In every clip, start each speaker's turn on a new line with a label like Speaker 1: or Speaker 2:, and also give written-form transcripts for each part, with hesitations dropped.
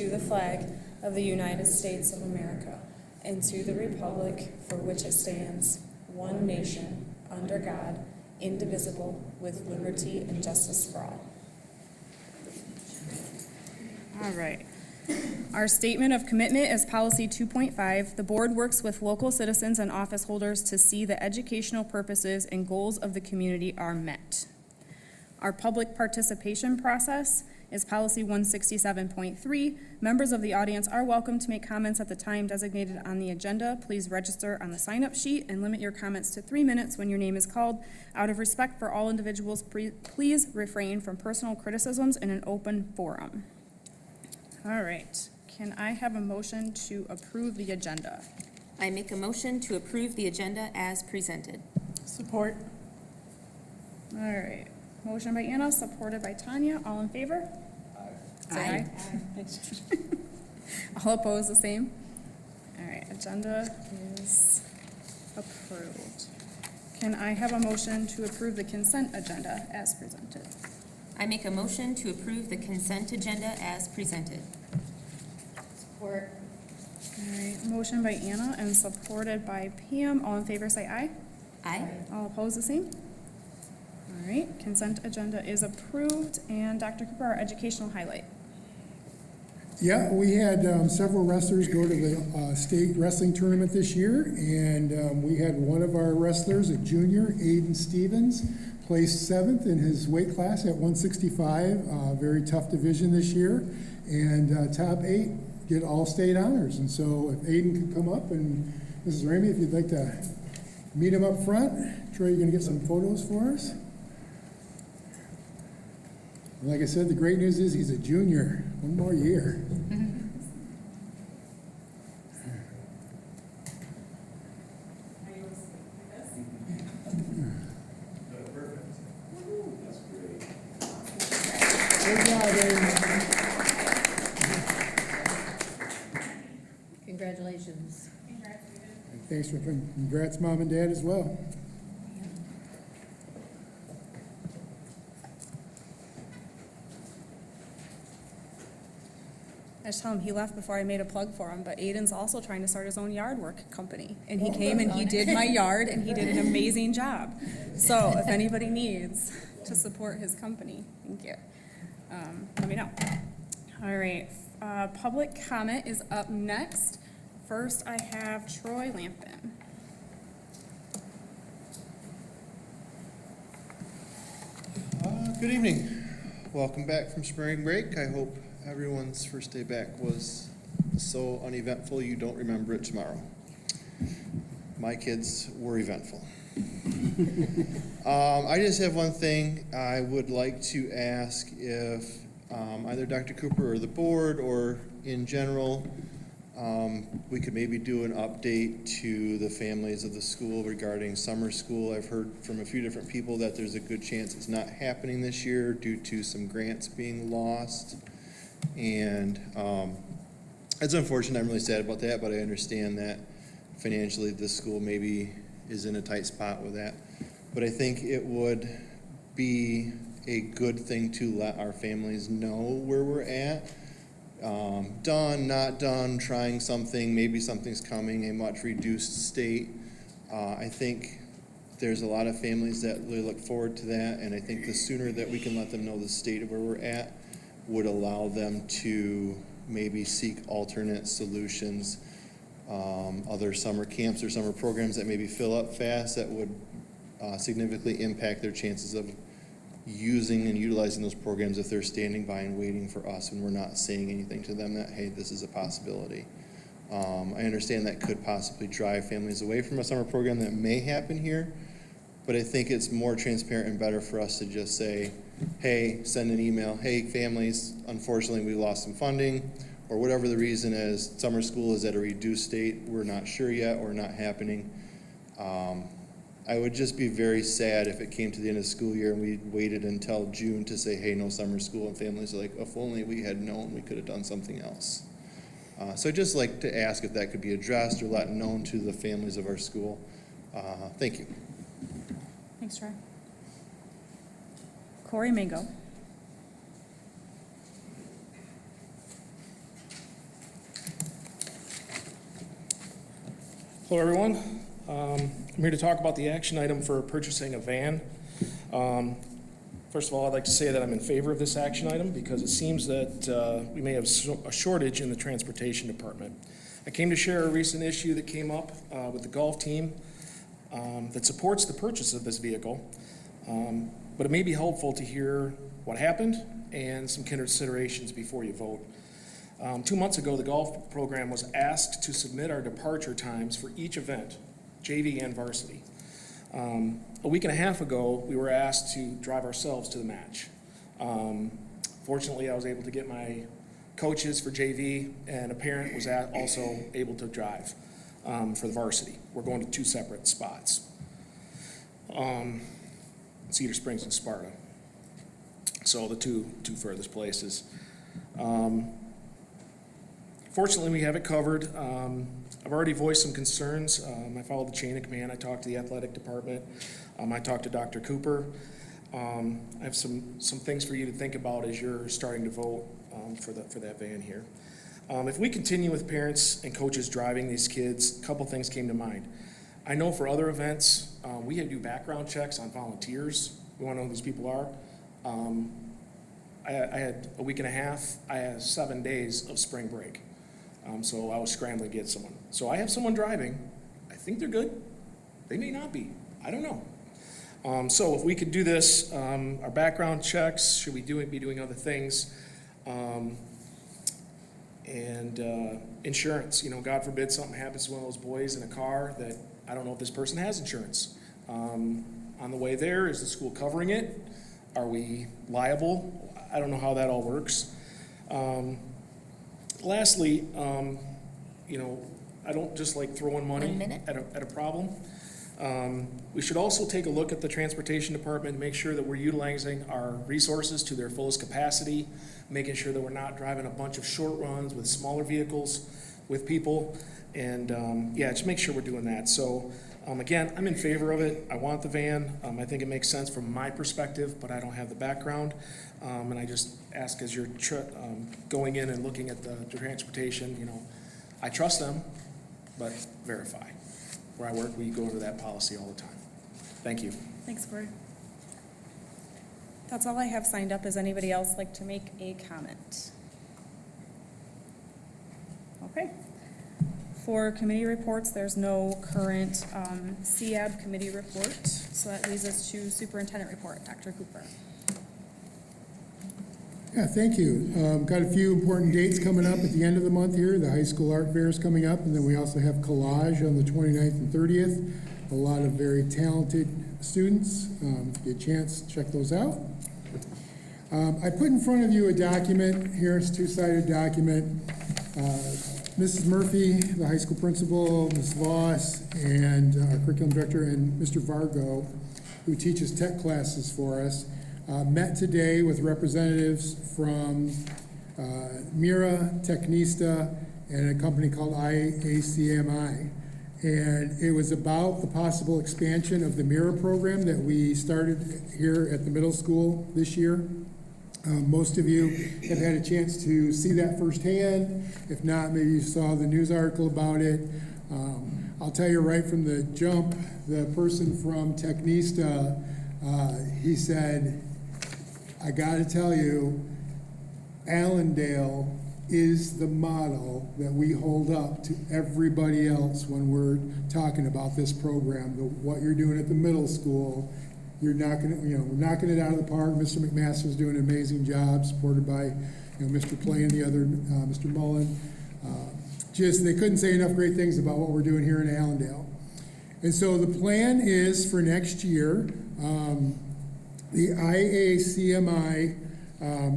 Speaker 1: to the flag of the United States of America and to the republic for which it stands, one nation, under God, indivisible, with liberty and justice for all. All right. Our statement of commitment is policy 2.5. The board works with local citizens and office holders to see the educational purposes and goals of the community are met. Our public participation process is policy 167.3. Members of the audience are welcome to make comments at the time designated on the agenda. Please register on the sign-up sheet and limit your comments to 3 minutes when your name is called. Out of respect for all individuals, please refrain from personal criticisms in an open forum. All right. Can I have a motion to approve the agenda?
Speaker 2: I make a motion to approve the agenda as presented.
Speaker 1: Support. All right. Motion by Anna, supported by Tanya. All in favor? Aye. Say aye. All opposed, the same? All right. Agenda is approved. Can I have a motion to approve the consent agenda as presented?
Speaker 2: I make a motion to approve the consent agenda as presented.
Speaker 1: Support. All right. Motion by Anna and supported by Pam. All in favor, say aye.
Speaker 2: Aye.
Speaker 1: All opposed, the same? All right. Consent agenda is approved. And Dr. Cooper, our educational highlight.
Speaker 3: Yeah, we had several wrestlers go to the state wrestling tournament this year, and we had one of our wrestlers, a junior, Aiden Stevens, placed 7th in his weight class at 165, very tough division this year, and top 8 get all state honors. And so if Aiden could come up, and Mrs. Ramey, if you'd like to meet him up front. Troy, you're gonna get some photos for us. And like I said, the great news is he's a junior, one more year. Good job, Aiden.
Speaker 2: Congratulations.
Speaker 3: And thanks for congrats, Mom and Dad, as well.
Speaker 1: I just tell him he left before I made a plug for him, but Aiden's also trying to start his own yard work company. And he came and he did my yard, and he did an amazing job. So if anybody needs to support his company, thank you. Let me know. All right, public comment is up next. First, I have Troy Lampin.
Speaker 4: Good evening. Welcome back from spring break. I hope everyone's first day back was so uneventful you don't remember it tomorrow. My kids were eventful. I just have one thing I would like to ask if either Dr. Cooper or the board or in general, we could maybe do an update to the families of the school regarding summer school. I've heard from a few different people that there's a good chance it's not happening this year due to some grants being lost. And it's unfortunate. I'm really sad about that, but I understand that financially this school maybe is in a tight spot with that. But I think it would be a good thing to let our families know where we're at. Done, not done, trying something, maybe something's coming, a much reduced state. I think there's a lot of families that really look forward to that, and I think the sooner that we can let them know the state of where we're at would allow them to maybe seek alternate solutions, other summer camps or summer programs that maybe fill up fast that would significantly impact their chances of using and utilizing those programs if they're standing by and waiting for us when we're not saying anything to them that, hey, this is a possibility. I understand that could possibly drive families away from a summer program that may happen here, but I think it's more transparent and better for us to just say, hey, send an email, hey, families, unfortunately we lost some funding, or whatever the reason is, summer school is at a reduced state, we're not sure yet, or not happening. I would just be very sad if it came to the end of the school year and we waited until June to say, hey, no summer school, and families are like, if only we had known, we could have done something else. So I'd just like to ask if that could be addressed or let known to the families of our school. Thank you.
Speaker 1: Thanks, Troy. Corey Mango.
Speaker 5: Hello, everyone. I'm here to talk about the action item for purchasing a van. First of all, I'd like to say that I'm in favor of this action item because it seems that we may have a shortage in the transportation department. I came to share a recent issue that came up with the golf team that supports the purchase of this vehicle, but it may be helpful to hear what happened and some considerations before you vote. 2 months ago, the golf program was asked to submit our departure times for each event, JV and varsity. A week and a half ago, we were asked to drive ourselves to the match. Fortunately, I was able to get my coaches for JV, and a parent was also able to drive for the varsity. We're going to 2 separate spots, Cedar Springs and Sparta. So the two furthest places. Fortunately, we have it covered. I've already voiced some concerns. I followed the chain of command. I talked to the athletic department. I talked to Dr. Cooper. I have some things for you to think about as you're starting to vote for that van here. If we continue with parents and coaches driving these kids, a couple things came to mind. I know for other events, we do background checks on volunteers. We want to know who these people are. I had a week and a half. I had 7 days of spring break. So I was scrambling to get someone. So I have someone driving. I think they're good. They may not be. I don't know. So if we could do this, our background checks, should we be doing other things? Insurance, God forbid something happens to one of those boys in a car that I don't know if this person has insurance. On the way there, is the school covering it? Are we liable? I don't know how that all works. Lastly, I don't just like throwing money at a problem. We should also take a look at the transportation department and make sure that we're utilizing our resources to their fullest capacity, making sure that we're not driving a bunch of short runs with smaller vehicles with people, and just make sure we're doing that. So again, I'm in favor of it. I want the van. I think it makes sense from my perspective, but I don't have the background. And I just ask, as you're going in and looking at the transportation, I trust them, but verify. Where I work, we go over that policy all the time. Thank you.
Speaker 1: Thanks, Corey. That's all I have signed up. Does anybody else like to make a comment? Okay. For committee reports, there's no current CAB committee report, so that leads us to superintendent report. Dr. Cooper.
Speaker 3: Yeah, thank you. Got a few important dates coming up at the end of the month here. The high school art fair is coming up, and then we also have collage on the 29th and 30th. A lot of very talented students. If you get a chance, check those out. I put in front of you a document here. It's a 2-sided document. Mrs. Murphy, the high school principal, Ms. Voss, and our curriculum director, and Mr. Vargo, who teaches tech classes for us, met today with representatives from Mira, Technista, and a company called ACMI. And it was about the possible expansion of the Mira program that we started here at the middle school this year. Most of you have had a chance to see that firsthand. If not, maybe you saw the news article about it. I'll tell you right from the jump, the person from Technista, he said, I gotta tell you, Allendale is the model that we hold up to everybody else when we're talking about this program. What you're doing at the middle school, you're knocking it out of the park. Mr. McMaster's doing an amazing job, supported by Mr. Play and the other Mr. Mullen. They couldn't say enough great things about what we're doing here in Allendale. And so the plan is for next year, the IACMI,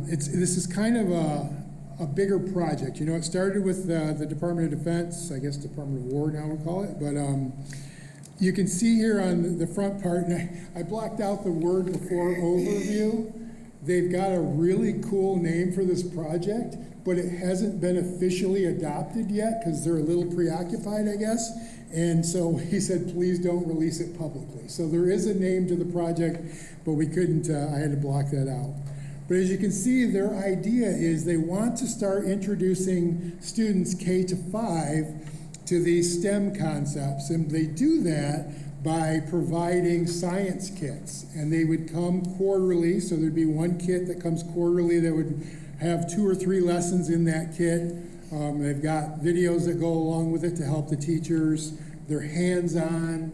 Speaker 3: this is kind of a bigger project. It started with the Department of Defense, I guess Department of War now we'll call it, but you can see here on the front part, and I blocked out the word before overview. They've got a really cool name for this project, but it hasn't been officially adopted yet because they're a little preoccupied, I guess. And so he said, please don't release it publicly. So there is a name to the project, but we couldn't, I had to block that out. But as you can see, their idea is they want to start introducing students K to 5 to these STEM concepts. And they do that by providing science kits. And they would come quarterly, so there'd be one kit that comes quarterly that would have 2 or 3 lessons in that kit. They've got videos that go along with it to help the teachers. They're hands-on.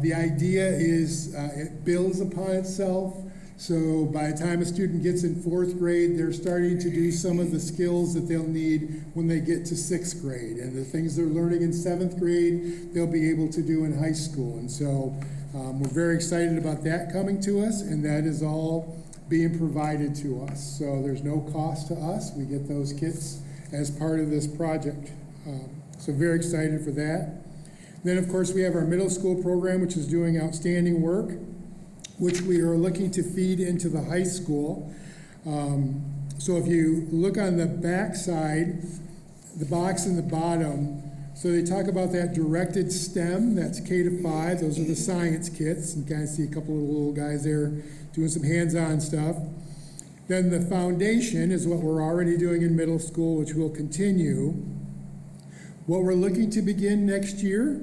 Speaker 3: The idea is it builds upon itself. So by the time a student gets in 4th grade, they're starting to do some of the skills that they'll need when they get to 6th grade. And the things they're learning in 7th grade, they'll be able to do in high school. And so we're very excited about that coming to us, and that is all being provided to us. So there's no cost to us. We get those kits as part of this project. So very excited for that. Then, of course, we have our middle school program, which is doing outstanding work, which we are looking to feed into the high school. So if you look on the back side, the box in the bottom, so they talk about that directed STEM, that's K-5, those are the science kits. You kind of see a couple of little guys there doing some hands-on stuff. Then the foundation is what we're already doing in middle school, which will continue. What we're looking to begin next year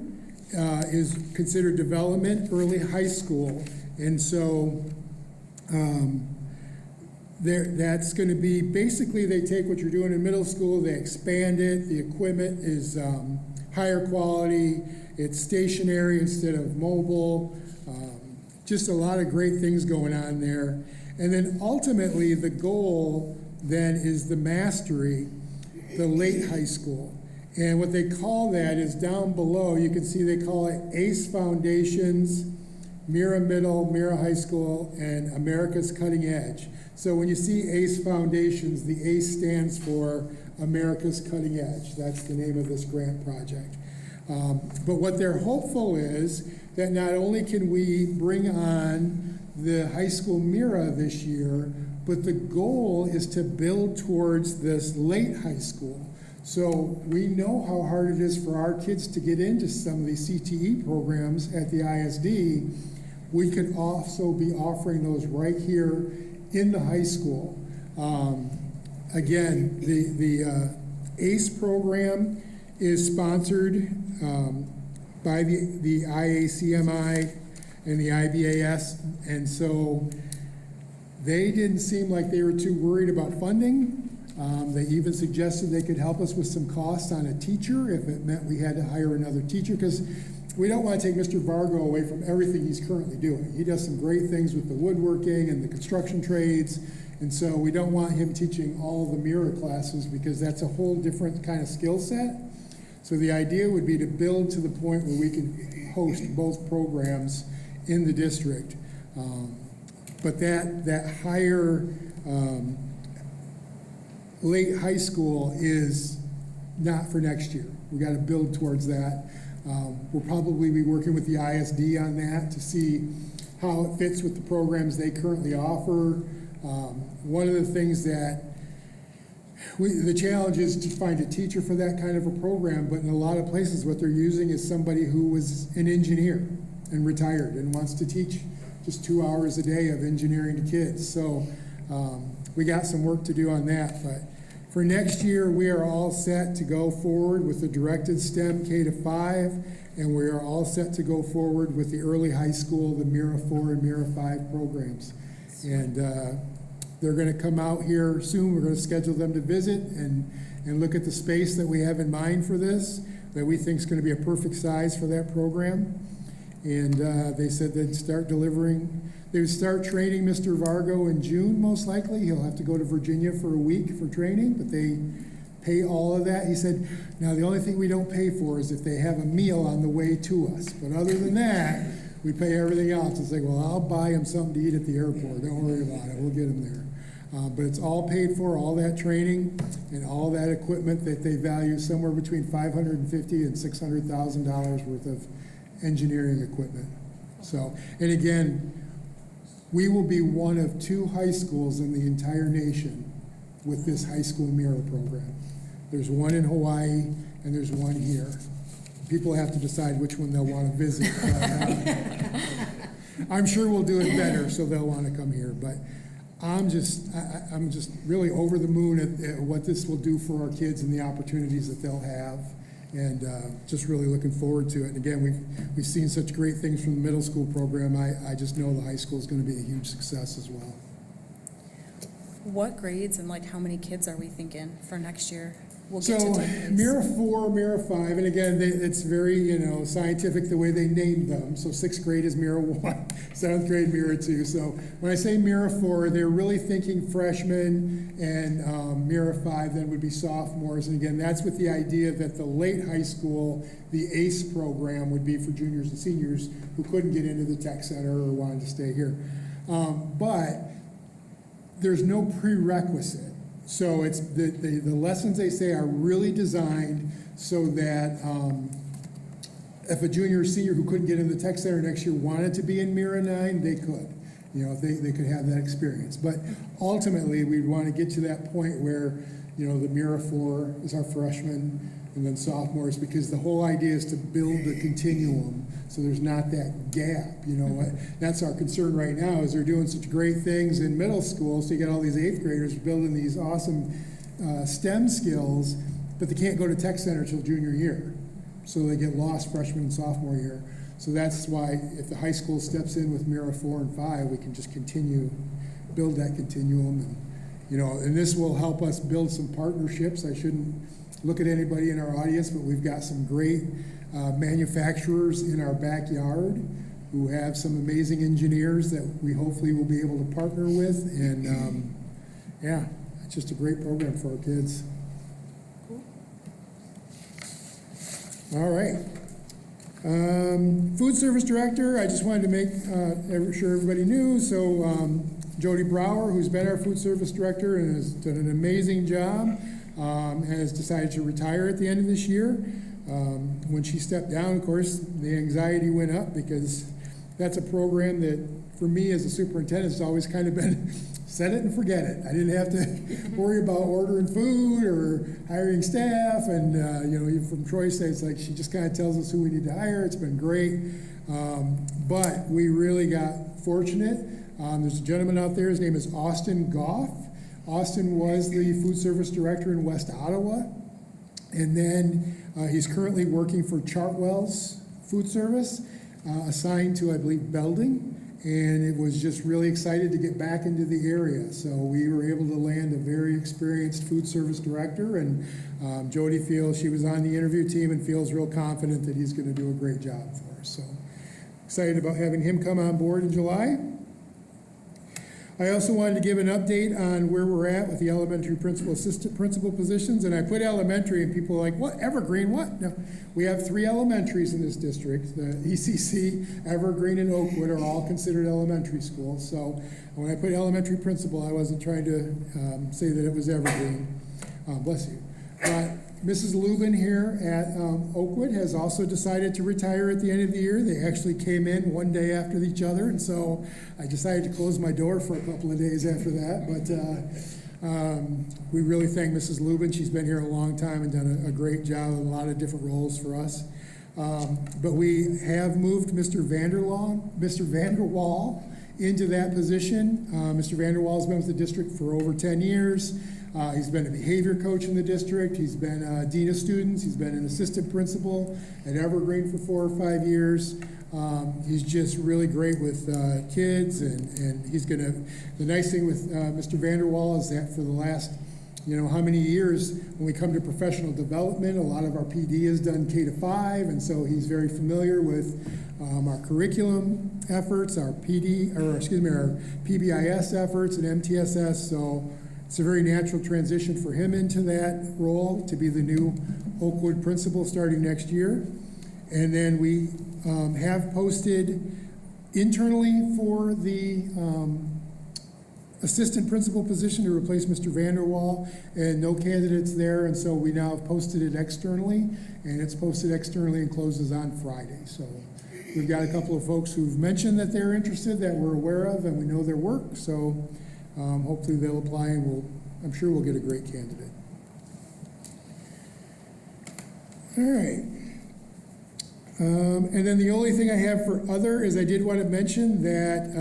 Speaker 3: is considered development early high school. And so that's going to be, basically they take what you're doing in middle school, they expand it, the equipment is higher quality, it's stationary instead of mobile, just a lot of great things going on there. And then ultimately the goal then is the mastery, the late high school. And what they call that is down below, you can see they call it ACE Foundations, Mira Middle, Mira High School, and America's Cutting Edge. So when you see ACE Foundations, the ACE stands for America's Cutting Edge. That's the name of this grant project. But what they're hopeful is that not only can we bring on the high school Mira this year, but the goal is to build towards this late high school. So we know how hard it is for our kids to get into some of these CTE programs at the ISD. We could also be offering those right here in the high school. Again, the ACE program is sponsored by the IACMI and the IBAS, and so they didn't seem like they were too worried about funding. They even suggested they could help us with some costs on a teacher if it meant we had to hire another teacher, because we don't want to take Mr. Vargo away from everything he's currently doing. He does some great things with the woodworking and the construction trades, and so we don't want him teaching all the Mira classes because that's a whole different kind of skill set. So the idea would be to build to the point where we can host both programs in the district. But that higher late high school is not for next year. We got to build towards that. We'll probably be working with the ISD on that to see how it fits with the programs they currently offer. One of the things that the challenge is to find a teacher for that kind of a program, but in a lot of places what they're using is somebody who was an engineer and retired and wants to teach just 2 hours a day of engineering to kids. So we got some work to do on that, but for next year, we are all set to go forward with the directed STEM K-5, and we are all set to go forward with the early high school, the Mira 4 and Mira 5 programs. And they're going to come out here soon. We're going to schedule them to visit and look at the space that we have in mind for this, that we think is going to be a perfect size for that program. And they said they'd start delivering. They would start training Mr. Vargo in June, most likely. He'll have to go to Virginia for a week for training, but they pay all of that. He said, now the only thing we don't pay for is if they have a meal on the way to us. But other than that, we pay everything else. It's like, well, I'll buy him something to eat at the airport. Don't worry about it. We'll get him there. But it's all paid for, all that training and all that equipment that they value somewhere between $550,000 and $600,000 worth of engineering equipment. So, and again, we will be one of 2 high schools in the entire nation with this high school Mira program. There's one in Hawaii and there's one here. People have to decide which one they'll want to visit. I'm sure we'll do it better, so they'll want to come here. But I'm just really over the moon at what this will do for our kids and the opportunities that they'll have. And just really looking forward to it. And again, we've seen such great things from the middle school program. I just know the high school is going to be a huge success as well.
Speaker 1: What grades and like how many kids are we thinking for next year? We'll
Speaker 3: So,
Speaker 1: get to take place.
Speaker 3: Mira 4, Mira 5, and again, it's very, scientific the way they named them. So 6th grade is Mira 1, 7th grade Mira 2. So when I say Mira 4, they're really thinking freshmen, and Mira 5 then would be sophomores. And again, that's with the idea that the late high school, the ACE program would be for juniors and seniors who couldn't get into the tech center or wanted to stay here. But there's no prerequisite. So it's the lessons they say are really designed so that if a junior or senior who couldn't get in the tech center next year wanted to be in Mira 9, they could. They could have that experience. But ultimately, we'd want to get to that point where, the Mira 4 is our freshmen and then sophomores, because the whole idea is to build a continuum so there's not that gap. That's our concern right now, is they're doing such great things in middle school. So you got all these 8th graders building these awesome STEM skills, but they can't go to tech center till junior year. So they get lost freshman and sophomore year. So that's why if the high school steps in with Mira 4 and 5, we can just build that continuum. And this will help us build some partnerships. I shouldn't look at anybody in our audience, but we've got some great manufacturers in our backyard who have some amazing engineers that we hopefully will be able to partner with. And it's just a great program for our kids. All right. Food service director, I just wanted to make sure everybody knew. So Jody Brower, who's been our food service director and has done an amazing job, has decided to retire at the end of this year. When she stepped down, of course, the anxiety went up, because that's a program that, for me as a superintendent, has always kind of been set it and forget it. I didn't have to worry about ordering food or hiring staff. And, even from Troy's side, it's like she just kind of tells us who we need to hire. It's been great. But we really got fortunate. There's a gentleman out there, his name is Austin Goff. Austin was the food service director in West Ottawa, and then he's currently working for Chartwell's Food Service, assigned to, I believe, Belding, and it was just really excited to get back into the area. So we were able to land a very experienced food service director, and Jody feels, she was on the interview team and feels real confident that he's going to do a great job for us. So excited about having him come on board in July. I also wanted to give an update on where we're at with the elementary principal, assistant principal positions. And I put elementary, and people are like, what, Evergreen, what? No, we have 3 elementaries in this district. The ECC, Evergreen, and Oakwood are all considered elementary schools. So when I put elementary principal, I wasn't trying to say that it was Evergreen. Bless you. But Mrs. Lubin here at Oakwood has also decided to retire at the end of the year. They actually came in one day after each other, and so I decided to close my door for a couple of days after that. But we really thank Mrs. Lubin. She's been here a long time and done a great job in a lot of different roles for us. But we have moved Mr. Vanderwall into that position. Mr. Vanderwall has been with the district for over 10 years. He's been a behavior coach in the district. He's been dean of students. He's been an assistant principal at Evergreen for 4 or 5 years. He's just really great with kids, and he's going to, the nice thing with Mr. Vanderwall is that for the last, how many years, when we come to professional development, a lot of our PD is done K-5, and so he's very familiar with our curriculum efforts, our PBIS efforts, and MTSS. So it's a very natural transition for him into that role to be the new Oakwood principal starting next year. And then we have posted internally for the assistant principal position to replace Mr. Vanderwall, and no candidates there, and so we now have posted it externally, and it's posted externally and closes on Friday. So we've got a couple of folks who've mentioned that they're interested, that we're aware of, and we know their work, so hopefully they'll apply, and I'm sure we'll get a great candidate. All right. And then the only thing I have for other is I did want to mention that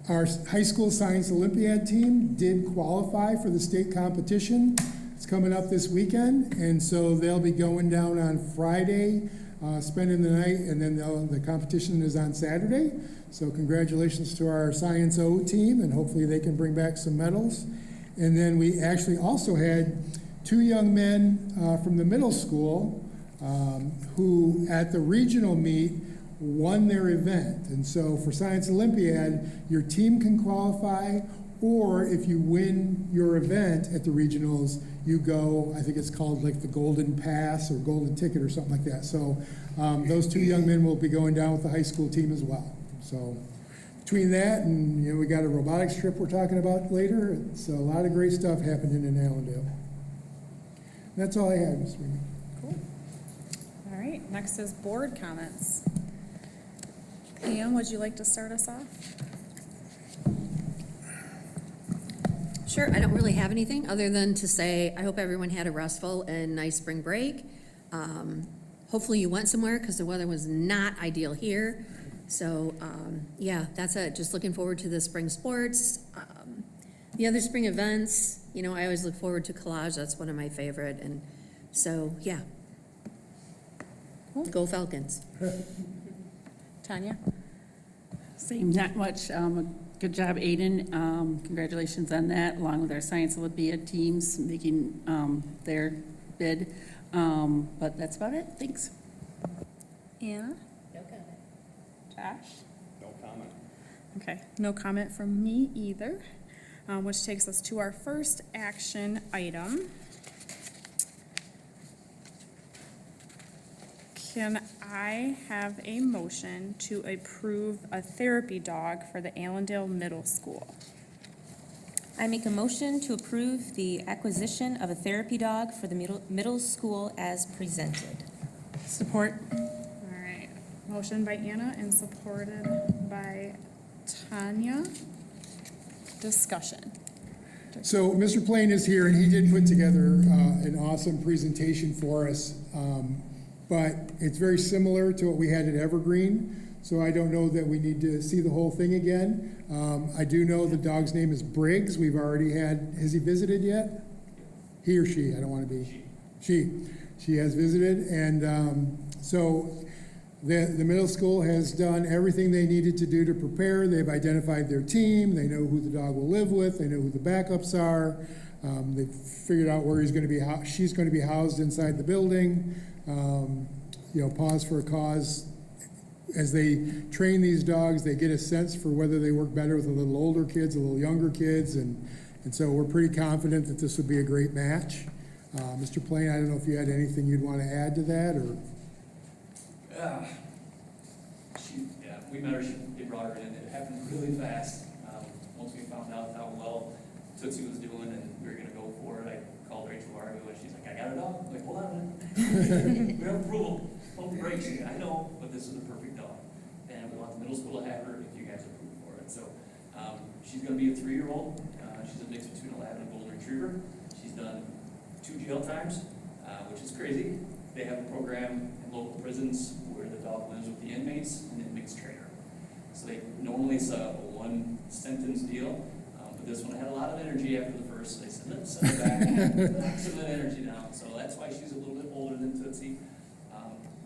Speaker 3: our high school science Olympiad team did qualify for the state competition It's coming up this weekend, and so they'll be going down on Friday, spending the night, and then the competition is on Saturday. So congratulations to our Science O team, and hopefully they can bring back some medals. And then we actually also had 2 young men from the middle school who, at the regional meet, won their event. And so for Science Olympiad, your team can qualify, or if you win your event at the regionals, you go, I think it's called like the Golden Pass or Golden Ticket or something like that. So those 2 young men will be going down with the high school team as well. So between that and, we got a robotics trip we're talking about later. It's a lot of great stuff happening in Allendale. That's all I had, Ms. Reed.
Speaker 1: Cool. All right, next is board comments. Pam, would you like to start us off?
Speaker 6: Sure, I don't really have anything other than to say I hope everyone had a restful and nice spring break. Hopefully you went somewhere because the weather was not ideal here. So, yeah, that's it. Just looking forward to the spring sports. The other spring events, I always look forward to collage. That's one of my favorite. And so, yeah.
Speaker 1: Cool.
Speaker 6: Go Falcons.
Speaker 1: Tanya?
Speaker 7: Same, not much. Good job, Aiden. Congratulations on that, along with our Science Olympiad teams making their bid. But that's about it. Thanks.
Speaker 1: Anna?
Speaker 6: No comment.
Speaker 1: Josh?
Speaker 5: No comment.
Speaker 1: Okay, no comment from me either, which takes us to our first action item. Can I have a motion to approve a therapy dog for the Allendale Middle School?
Speaker 2: I make a motion to approve the acquisition of a therapy dog for the middle school as presented.
Speaker 7: Support.
Speaker 1: All right, motion by Anna and supported by Tanya. Discussion.
Speaker 3: So Mr. Plain is here, and he did put together an awesome presentation for us. But it's very similar to what we had at Evergreen, so I don't know that we need to see the whole thing again. I do know the dog's name is Briggs. We've already had, has he visited yet? He or she? I don't want to be. She has visited, and so the middle school has done everything they needed to do to prepare. They've identified their team. They know who the dog will live with. They know who the backups are. They've figured out where she's going to be housed inside the building. Pause for a cause. As they train these dogs, they get a sense for whether they work better with a little older kids, a little younger kids, and so we're pretty confident that this would be a great match. Mr. Plain, I don't know if you had anything you'd want to add to that, or?
Speaker 8: We met her, they brought her in, it happened really fast. Once we found out how well Tootsie was doing and we were gonna go for it, I called Rachel Vargo and she's like, I got a dog. I'm like, hold on a minute. We have approval, pump the brakes. I know, but this is the perfect dog. And we want the middle school to have her if you guys approve for it. So, she's gonna be a 3-year-old. She's a mix between a lab and a golden retriever. She's done 2 jail times, which is crazy. They have a program in local prisons where the dog lives with the inmates and then mixed trainer. So normally it's a 1-sentence deal, but this one had a lot of energy after the first, so they said, let's send her back, knock some of that energy down. So that's why she's a little bit older than Tootsie.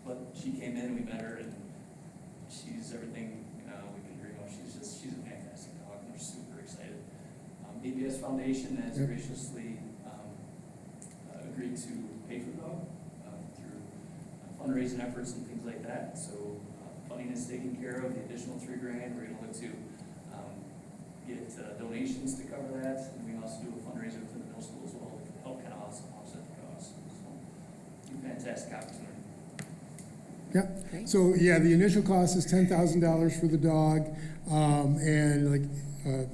Speaker 8: But she came in and we met her, and she's everything we can dream of. She's a fantastic dog, and we're super excited. APS Foundation has graciously agreed to pay for the dog through fundraising efforts and things like that. So funding is taken care of. The additional $3,000, we're going to look to get donations to cover that, and we can also do a fundraiser within the middle school as well to help kind of offset the cost. So, fantastic opportunity.
Speaker 3: Yeah. So the initial cost is $10,000 for the dog, and like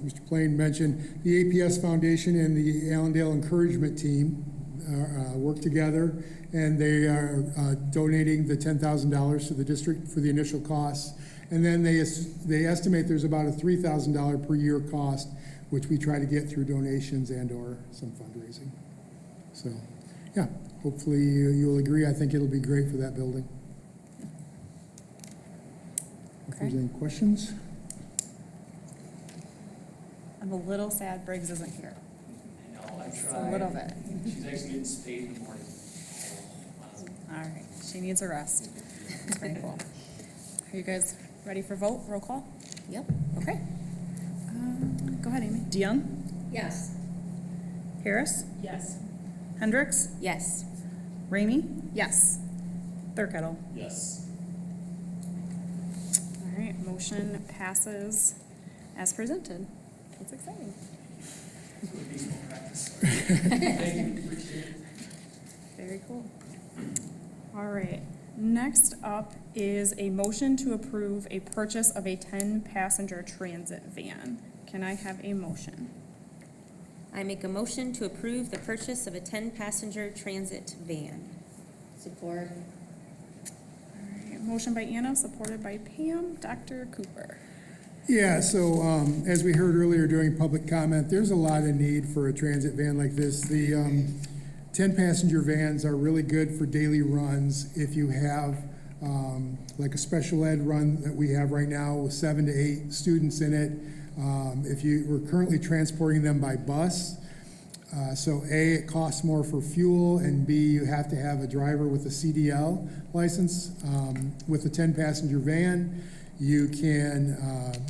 Speaker 3: Mr. Plain mentioned, the APS Foundation and the Allendale Encouragement Team work together, and they are donating the $10,000 to the district for the initial costs. And then they estimate there's about a $3,000 per year cost, which we try to get through donations and/or some fundraising. So, yeah, hopefully you'll agree. I think it'll be great for that building. If there's any questions?
Speaker 1: I'm a little sad Briggs isn't here.
Speaker 8: I know, I
Speaker 1: Just
Speaker 8: tried.
Speaker 1: a little bit.
Speaker 8: She's actually getting spayed in the morning. So,
Speaker 1: All right, she needs a rest. That's very cool. Are you guys ready for vote? Roll call?
Speaker 6: Yep.
Speaker 1: Okay. Go ahead, Amy.
Speaker 9: DeYoung,
Speaker 6: Yes.
Speaker 9: Harris,
Speaker 7: Yes.
Speaker 9: Hendricks,
Speaker 2: Yes.
Speaker 9: Ramey,
Speaker 1: Yes.
Speaker 9: Thurkettle.
Speaker 8: yes.
Speaker 1: All right, motion passes as presented. That's exciting.
Speaker 8: It's going to be some practice. Thank you, appreciate it.
Speaker 1: Very cool. All right, next up is a motion to approve a purchase of a 10-passenger transit van. Can I have a motion?
Speaker 2: I make a motion to approve the purchase of a 10-passenger transit van.
Speaker 6: Support.
Speaker 1: All right, motion by Anna, supported by Pam. Dr. Cooper.
Speaker 3: Yeah, so as we heard earlier during public comment, there's a lot of need for a transit van like this. The 10-passenger vans are really good for daily runs. If you have like a special ed run that we have right now with 7 to 8 students in it, we're currently transporting them by bus. So A, it costs more for fuel, and B, you have to have a driver with a CDL license. With a 10-passenger van, you can,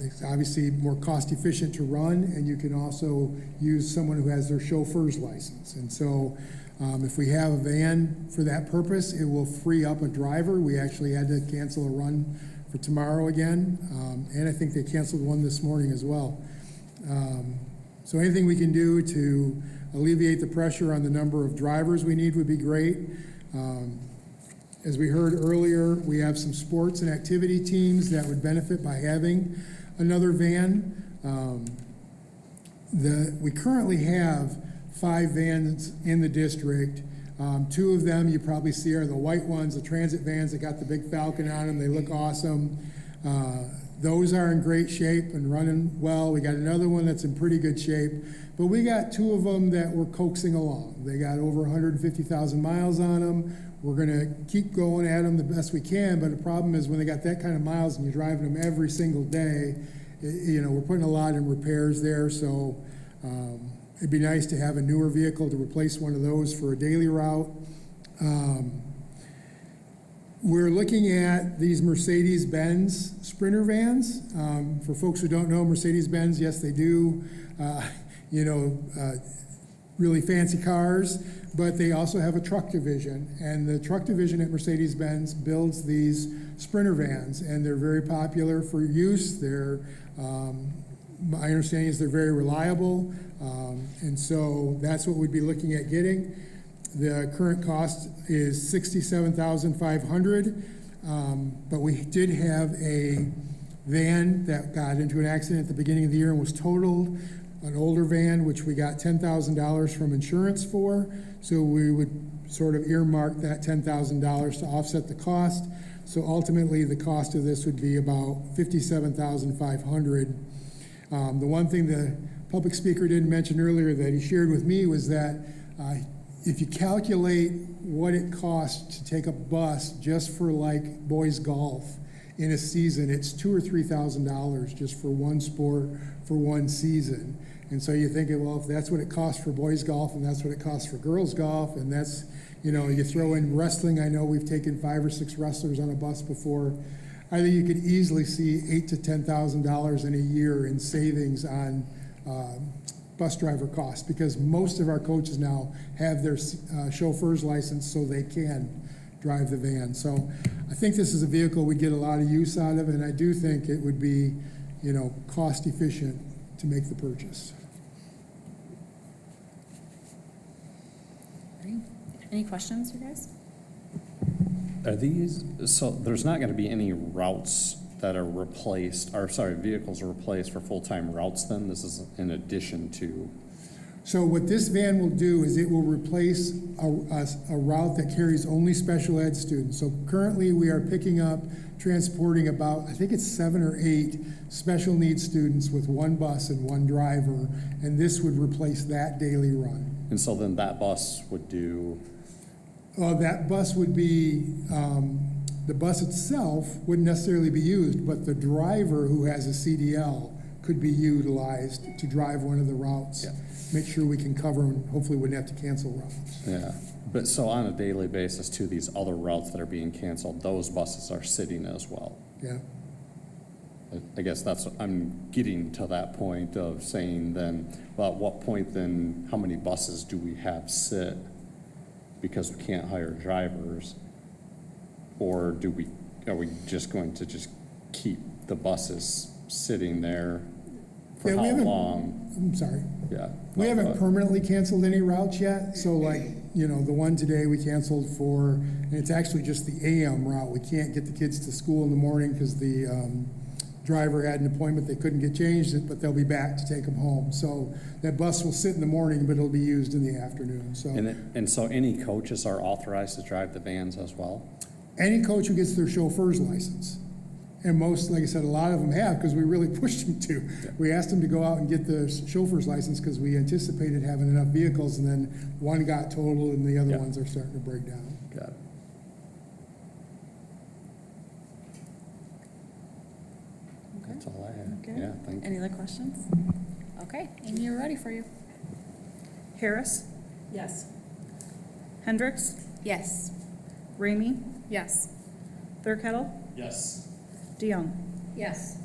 Speaker 3: it's obviously more cost efficient to run, and you can also use someone who has their chauffeur's license. And so if we have a van for that purpose, it will free up a driver. We actually had to cancel a run for tomorrow again, and I think they canceled one this morning as well. So anything we can do to alleviate the pressure on the number of drivers we need would be great. As we heard earlier, we have some sports and activity teams that would benefit by having another van. We currently have 5 vans in the district. 2 of them you probably see are the white ones, the transit vans that got the big falcon on them. They look awesome. Those are in great shape and running well. We got another one that's in pretty good shape, but we got 2 of them that we're coaxing along. They got over 150,000 miles on them. We're gonna keep going at them the best we can, but the problem is when they got that kind of miles and you're driving them every single day, we're putting a lot in repairs there, so it'd be nice to have a newer vehicle to replace one of those for a daily route. We're looking at these Mercedes-Benz Sprinter vans. For folks who don't know Mercedes-Benz, yes, they do, really fancy cars, but they also have a truck division. And the truck division at Mercedes-Benz builds these Sprinter vans, and they're very popular for use. My understanding is they're very reliable, and so that's what we'd be looking at getting. The current cost is $67,500, but we did have a van that got into an accident at the beginning of the year and was totaled, an older van, which we got $10,000 from insurance for, so we would sort of earmark that $10,000 to offset the cost. So ultimately, the cost of this would be about $57,500. The one thing the public speaker didn't mention earlier that he shared with me was that if you calculate what it costs to take a bus just for like boys golf in a season, it's $2,000 or $3,000 just for one sport for one season. And so you're thinking, well, if that's what it costs for boys golf and that's what it costs for girls golf, and that's, you throw in wrestling. I know we've taken 5 or 6 wrestlers on a bus before. I think you could easily see $8,000 to $10,000 in a year in savings on bus driver costs, because most of our coaches now have their chauffeur's license so they can drive the van. So I think this is a vehicle we get a lot of use out of, and I do think it would be, cost efficient to make the purchase.
Speaker 1: Any questions, you guys?
Speaker 10: Are these, so there's not going to be any routes that are replaced, vehicles are replaced for full-time routes then? This is in addition to?
Speaker 3: So what this van will do is it will replace a route that carries only special ed students. So currently we are picking up, transporting about, I think it's 7 or 8 special needs students with one bus and one driver, and this would replace that daily run.
Speaker 10: And so then that bus would do?
Speaker 3: That bus would be, the bus itself wouldn't necessarily be used, but the driver who has a CDL could be utilized to drive one of the routes.
Speaker 10: Yeah.
Speaker 3: Make sure we can cover them, hopefully wouldn't have to cancel routes.
Speaker 10: Yeah, but so on a daily basis too, these other routes that are being canceled, those buses are sitting as well.
Speaker 3: Yeah.
Speaker 10: I guess that's, I'm getting to that point of saying then, well, at what point then, how many buses do we have sit? Because we can't hire drivers? Or are we just going to just keep the buses sitting there for
Speaker 3: Yeah, we
Speaker 10: how
Speaker 3: haven't-
Speaker 10: long?
Speaker 3: I'm sorry.
Speaker 10: Yeah.
Speaker 3: We
Speaker 10: No,
Speaker 3: haven't
Speaker 10: but-
Speaker 3: permanently canceled any routes yet, so like, you know, the one today we canceled for, and it's actually just the AM route. We can't get the kids to school in the morning because the driver had an appointment, they couldn't get changed, but they'll be back to take them home. So that bus will sit in the morning, but it'll be used in the afternoon, so.
Speaker 10: And so any coaches are authorized to drive the vans as well?
Speaker 3: Any coach who gets their chauffeur's license. And most, like I said, a lot of them have, because we really pushed them to.
Speaker 10: Yeah.
Speaker 3: We asked them to go out and get the chauffeur's license because we anticipated having enough vehicles, and then one got totaled and the other
Speaker 10: Yeah.
Speaker 3: ones are starting to break down.
Speaker 10: Got it. That's all I had.
Speaker 1: Okay.
Speaker 10: Yeah, thank you.
Speaker 1: Any other questions? Okay, Amy, we're ready for you.
Speaker 9: Harris,
Speaker 7: Yes.
Speaker 9: Hendricks,
Speaker 2: Yes.
Speaker 9: Ramey,
Speaker 1: Yes.
Speaker 9: Thurkettle,
Speaker 5: Yes.
Speaker 9: DeYoung.
Speaker 6: Yes.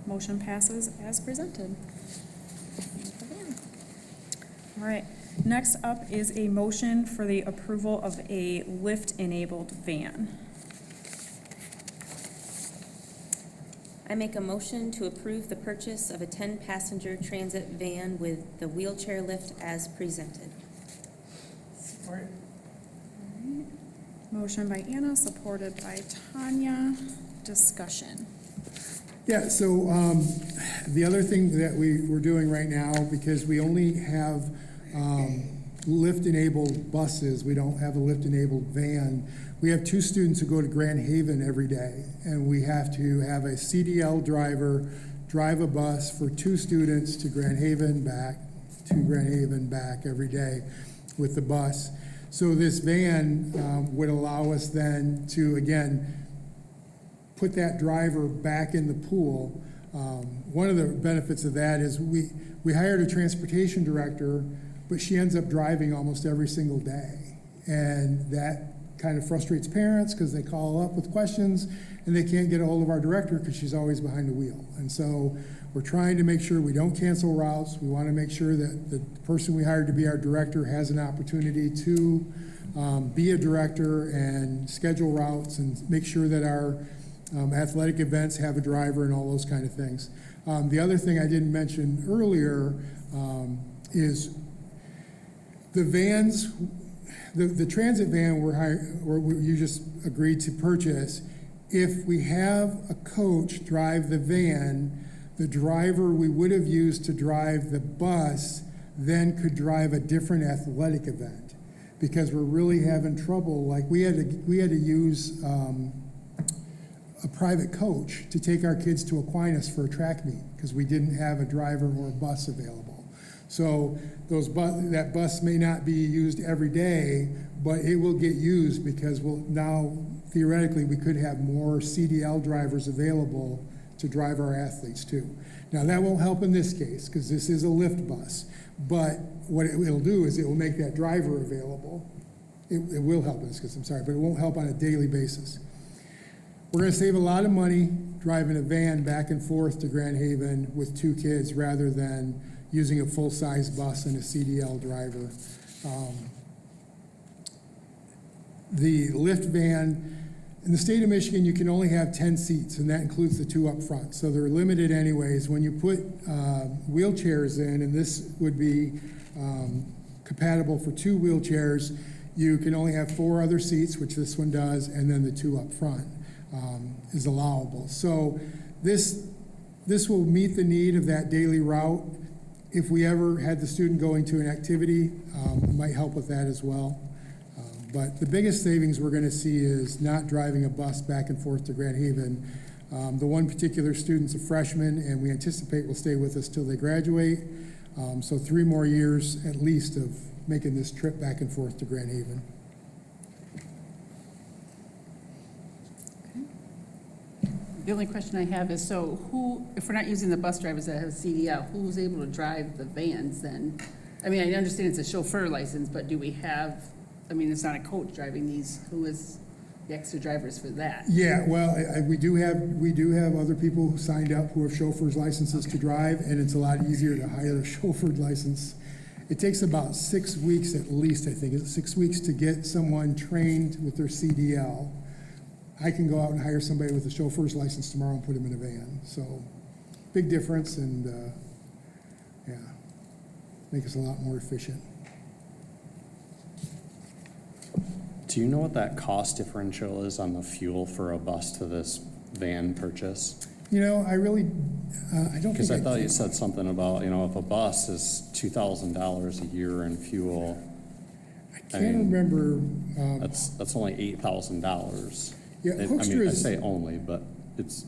Speaker 1: Motion passes as presented. All right, next up is a motion for the approval of a lift-enabled van.
Speaker 2: I make a motion to approve the purchase of a 10-passenger transit van with the wheelchair lift as presented.
Speaker 9: Support.
Speaker 1: Motion by Anna, supported by Tanya. Discussion.
Speaker 3: Yeah, so the other thing that we're doing right now, because we only have lift-enabled buses, we don't have a lift-enabled van, we have 2 students who go to Grand Haven every day, and we have to have a CDL driver drive a bus for 2 students to Grand Haven back every day with the bus. So this van would allow us then to, again, put that driver back in the pool. One of the benefits of that is we hired a transportation director, but she ends up driving almost every single day. And that kind of frustrates parents because they call up with questions and they can't get a hold of our director because she's always behind the wheel. And so we're trying to make sure we don't cancel routes. We want to make sure that the person we hired to be our director has an opportunity to be a director and schedule routes and make sure that our athletic events have a driver and all those kind of things. The other thing I didn't mention earlier is the vans, the transit van you just agreed to purchase. If we have a coach drive the van, the driver we would have used to drive the bus then could drive a different athletic event, because we're really having trouble. Like we had to use a private coach to take our kids to Aquinas for a track meet because we didn't have a driver or a bus available. So that bus may not be used every day, but it will get used because now theoretically we could have more CDL drivers available to drive our athletes too. Now that won't help in this case because this is a lift bus, but what it will do is it will make that driver available. It will help in this case, I'm sorry, but it won't help on a daily basis. We're going to save a lot of money driving a van back and forth to Grand Haven with 2 kids rather than using a full-size bus and a CDL driver. The lift van, in the state of Michigan, you can only have 10 seats, and that includes the 2 up front. So they're limited anyways. When you put wheelchairs in, and this would be compatible for 2 wheelchairs, you can only have 4 other seats, which this one does, and then the 2 up front is allowable. So this will meet the need of that daily route. If we ever had the student going to an activity, it might help with that as well. But the biggest savings we're going to see is not driving a bus back and forth to Grand Haven. The one particular student's a freshman, and we anticipate will stay with us till they graduate. So 3 more years at least of making this trip back and forth to Grand Haven.
Speaker 7: The only question I have is, so who, if we're not using the bus drivers that have CDL, who's able to drive the vans then? I mean, I understand it's a chauffeur license, but do we have, I mean, it's not a coach driving these, who is the extra drivers for that?
Speaker 3: Yeah, well, we do have other people who signed up who have chauffeur's licenses to drive, and it's a lot easier to hire a chauffeur license. It takes about 6 weeks at least, I think, it's 6 weeks to get someone trained with their CDL. I can go out and hire somebody with a chauffeur's license tomorrow and put them in a van. So, big difference, and yeah, make us a lot more efficient.
Speaker 10: Do you know what that cost differential is on the fuel for a bus to this van purchase?
Speaker 3: You know, I really, I don't
Speaker 10: Because
Speaker 3: think
Speaker 10: I thought you said something about, you know, if a bus is $2,000 a year in fuel,
Speaker 3: I can't remember.
Speaker 10: that's only $8,000.
Speaker 3: Yeah,
Speaker 10: I
Speaker 3: Hoekstra
Speaker 10: mean, I
Speaker 3: is-
Speaker 10: say only, but it's,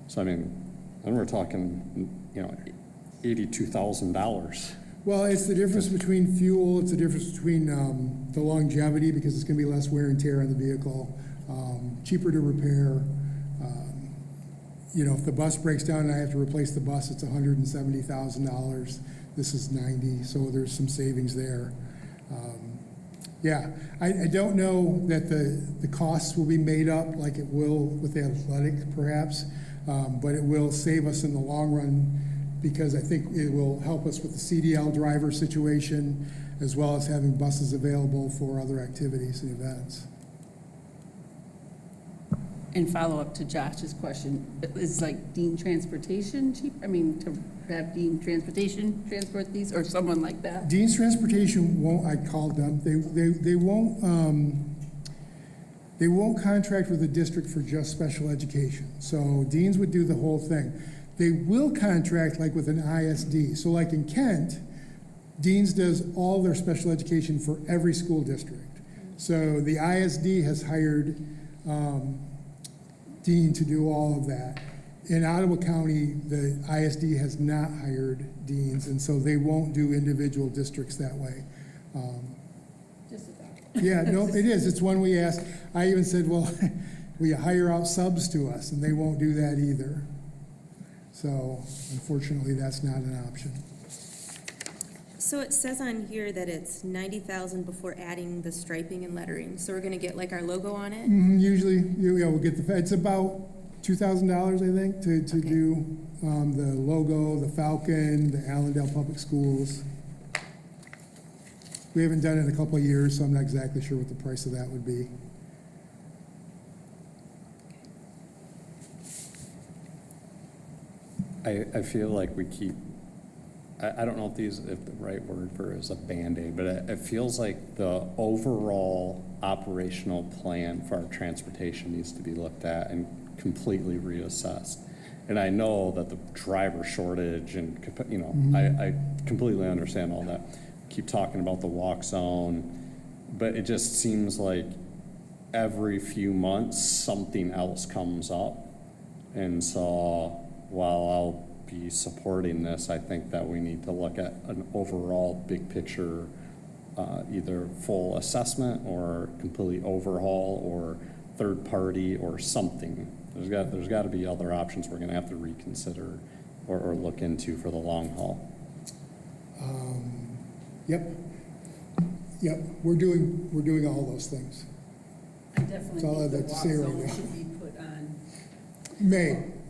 Speaker 10: so I mean, then we're talking, you know, $82,000.
Speaker 3: Well, it's the difference between fuel, it's the difference between the longevity, because it's gonna be less wear and tear on the vehicle, cheaper to repair. You know, if the bus breaks down and I have to replace the bus, it's $170,000. This is 90, so there's some savings there. Yeah, I don't know that the costs will be made up like it will with the athletic, perhaps, but it will save us in the long run, because I think it will help us with the CDL driver situation, as well as having buses available for other activities and events.
Speaker 7: And follow up to Josh's question, is like Dean Transportation cheap? I mean, to have Dean Transportation transport these, or someone like that?
Speaker 3: Dean's Transportation won't, I called them, they won't contract with the district for just special education. So Dean's would do the whole thing. They will contract like with an ISD. So like in Kent, Dean's does all their special education for every school district. So the ISD has hired Dean to do all of that. In Ottawa County, the ISD has not hired deans, and so they won't do individual districts that way.
Speaker 7: Just a thought.
Speaker 3: Yeah, no, it is. It's one we asked. I even said, well, will you hire out subs to us? And they won't do that either. So unfortunately, that's not an option.
Speaker 2: So it says on here that it's 90,000 before adding the striping and lettering. So we're gonna get like our logo on it?
Speaker 3: Usually, yeah, we'll get it's about $2,000, I think, to do the logo, the Falcon, the Allendale Public Schools. We haven't done it in a couple of years, so I'm not exactly sure what the price of that would be.
Speaker 10: I feel like we keep, I don't know if the right word for it is a Band-Aid, but it feels like the overall operational plan for our transportation needs to be looked at and completely reassessed. And I know that the driver shortage and, you know, I completely understand all that. Keep talking about the walk zone, but it just seems like every few months something else comes up. And so while I'll be supporting this, I think that we need to look at an overall big picture, either full assessment or completely overhaul or third party or something. There's got to be other options we're going to have to reconsider or look into for the long haul.
Speaker 3: Yep, we're doing all those things.
Speaker 7: I definitely
Speaker 3: That's all I'd
Speaker 7: think
Speaker 3: like
Speaker 7: the
Speaker 3: to
Speaker 7: walk
Speaker 3: say right
Speaker 7: zone
Speaker 3: now.
Speaker 7: should be put on.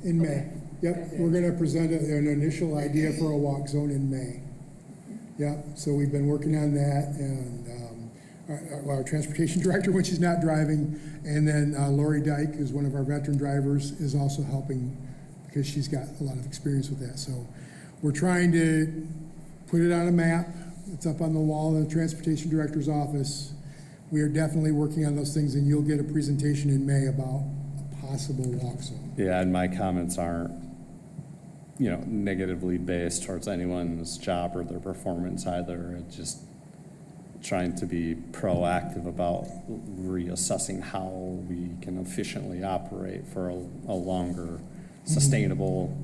Speaker 3: In May.
Speaker 7: Okay.
Speaker 3: Yep,
Speaker 7: Okay.
Speaker 3: we're gonna present an initial idea for a walk zone in May. Yep, so we've been working on that, and our transportation director, when she's not driving, and then Lori Dyke, who's one of our veteran drivers, is also helping because she's got a lot of experience with that. So we're trying to put it on a map. It's up on the wall in the transportation director's office. We are definitely working on those things, and you'll get a presentation in May about a possible walk zone.
Speaker 10: Yeah, and my comments aren't, you know, negatively based towards anyone's job or their performance either. It's just trying to be proactive about reassessing how we can efficiently operate for a longer sustainable,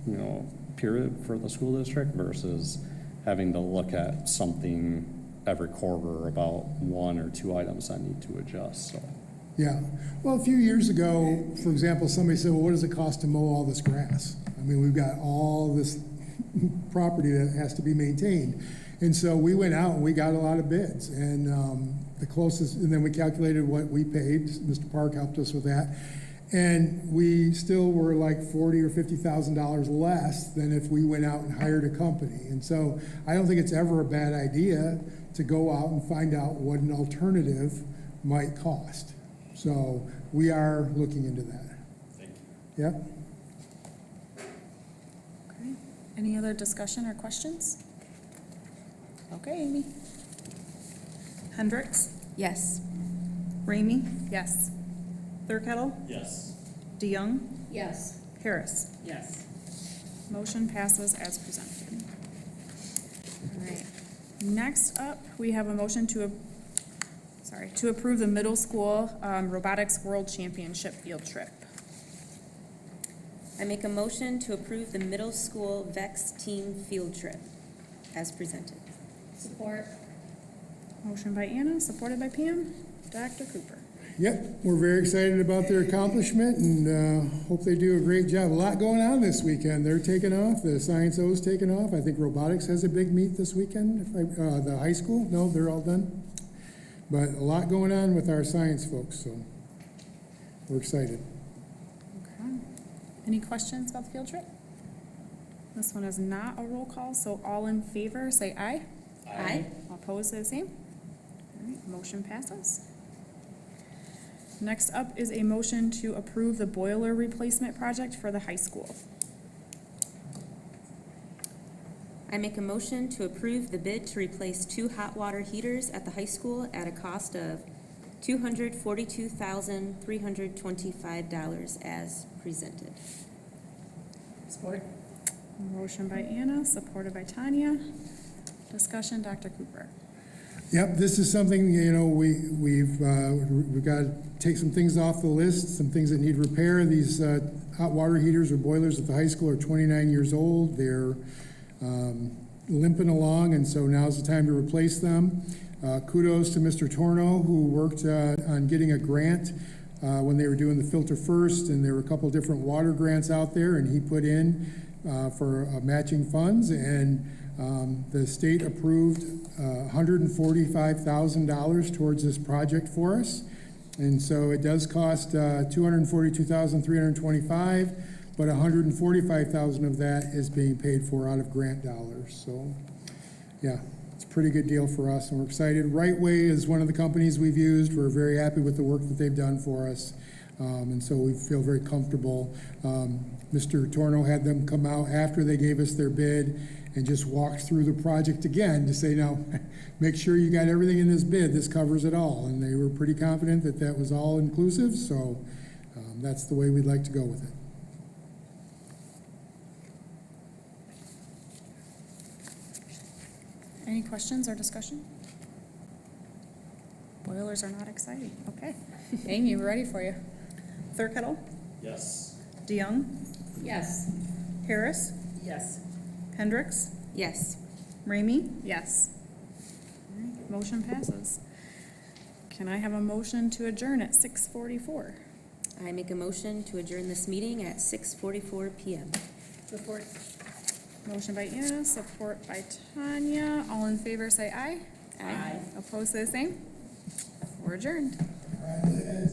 Speaker 10: you know, period for the school district versus having to look at something every quarter about one or two items I need to adjust. So
Speaker 3: Yeah. Well, a few years ago, for example, somebody said, well, what does it cost to mow all this grass? I mean, we've got all this property that has to be maintained. And so we went out and we got a lot of bids. And the closest, and then we calculated what we paid. Mr. Park helped us with that. And we still were like $40,000 or $50,000 less than if we went out and hired a company. And so I don't think it's ever a bad idea to go out and find out what an alternative might cost. So we are looking into that.
Speaker 10: Thank you.
Speaker 3: Yep.
Speaker 1: Okay. Any other discussion or questions? Okay, Amy.
Speaker 9: Hendricks,
Speaker 2: Yes.
Speaker 9: Ramey,
Speaker 1: Yes.
Speaker 9: Thurkettle,
Speaker 10: Yes.
Speaker 9: DeYoung,
Speaker 6: Yes.
Speaker 9: Harris.
Speaker 7: Yes.
Speaker 1: Motion passes as presented. All right. Next up, we have a motion to approve the middle school robotics world championship field trip.
Speaker 2: I make a motion to approve the middle school VEX team field trip as presented.
Speaker 6: Support.
Speaker 1: Motion by Anna, supported by Pam. Dr. Cooper.
Speaker 3: Yep, we're very excited about their accomplishment and hope they do a great job. A lot going on this weekend. They're taking off. The Science O's taking off. I think robotics has a big meet this weekend. The high school, no, they're all done. But a lot going on with our science folks, so we're excited.
Speaker 1: Okay. Any questions about the field trip? This one is not a roll call, so all in favor, say aye.
Speaker 2: Aye.
Speaker 1: All opposed, say the same. All right, motion passes. Next up is a motion to approve the boiler replacement project for the high school.
Speaker 2: I make a motion to approve the bid to replace 2 hot water heaters at the high school at a cost of $242,325 as presented.
Speaker 7: Support.
Speaker 1: Motion by Anna, supported by Tanya. Discussion, Dr. Cooper.
Speaker 3: Yep, this is something, you know, we've got to take some things off the list, some things that need repair. These hot water heaters or boilers at the high school are 29 years old. They're limping along, and so now's the time to replace them. Kudos to Mr. Torno, who worked on getting a grant when they were doing the Filter First, and there were a couple different water grants out there, and he put in for matching funds, and the state approved $145,000 towards this project for us. And so it does cost $242,325, but $145,000 of that is being paid for out of grant dollars. So, yeah, it's a pretty good deal for us, and we're excited. Right Way is one of the companies we've used. We're very happy with the work that they've done for us, and so we feel very comfortable. Mr. Torno had them come out after they gave us their bid and just walked through the project again to say, now, make sure you got everything in this bid. This covers it all. And they were pretty confident that that was all inclusive, so that's the way we'd like to go with it.
Speaker 1: Any questions or discussion? Boilers are not exciting. Okay. Amy, we're ready for you.
Speaker 9: Thurkettle,
Speaker 10: Yes.
Speaker 9: DeYoung,
Speaker 6: Yes.
Speaker 9: Harris,
Speaker 7: Yes.
Speaker 9: Hendricks,
Speaker 2: Yes.
Speaker 1: Ramey? Yes. All right, motion passes. Can I have a motion to adjourn at 6:44?
Speaker 2: I make a motion to adjourn this meeting at 6:44 PM.
Speaker 7: Support.
Speaker 1: Motion by Anna, support by Tanya. All in favor, say aye.
Speaker 2: Aye.
Speaker 1: Opposed, say the same. We're adjourned.
Speaker 3: All right,